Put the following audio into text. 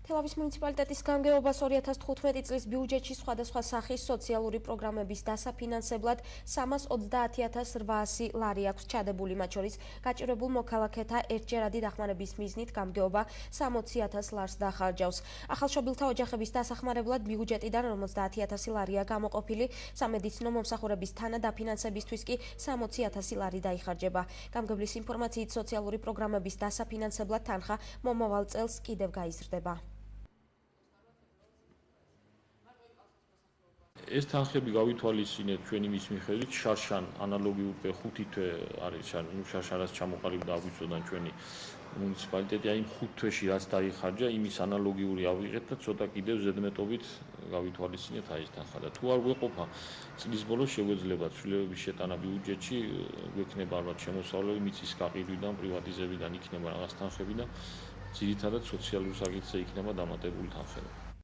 თელავის მუნიციპალიტეტის გამგეობას 2015 წლის ბიუჯეტში სხვადასხვა სახის სოციალური პროგრამების დასაფინანსებლად 330.800 ლარი აქვს ჩადებული, მათ შორის გაჭირებულ მოქალაქეთა ერთჯერადი დახმარების მიზნით გამგეობა 60.000 ლარს დახარჯავს. ახალშობილთა ოჯახების დასახმარებლად ბიუჯეტიდან 50.000 ლარია გამოყოფილი, სამედიცინო მომსახურების თანადაფინანსებისთვის კი 60.000 ლარი დაიხარჯება. გამგებლის ინფორმაციით სოციალური პროგრამების დასაფინანსებლად თანხა მომავალ წელს კიდევ გაიზრდება. ეს თანხები გავითვალისწინეთ ჩვენ იმის მიხედვით, შარშან ანალოგიურ 5 თვე არის, შარშანას ჩამოყალიბდა აგვისტოდან ჩვენი მუნიციპალიტეტი, აი 5 თვეში რაც დაიხარჯა, იმის ანალოგიური ავიღეთ და ცოტა კიდევ ზედმეტობით გავითვალისწინეთ აი ეს თანხა და თუ არ გვეყოფა წლის ბოლოს შეგვეძლება ცვლილებების შეტანა ბიუჯეტში, გვექნება ალბათ შემოსავლები მიწის გაყიდვიდან, პრივატიზებიდან იქნება რაღაც თანხები და ძირითადად სოციალურ საკითხზე იქნება დამატებული თანხები.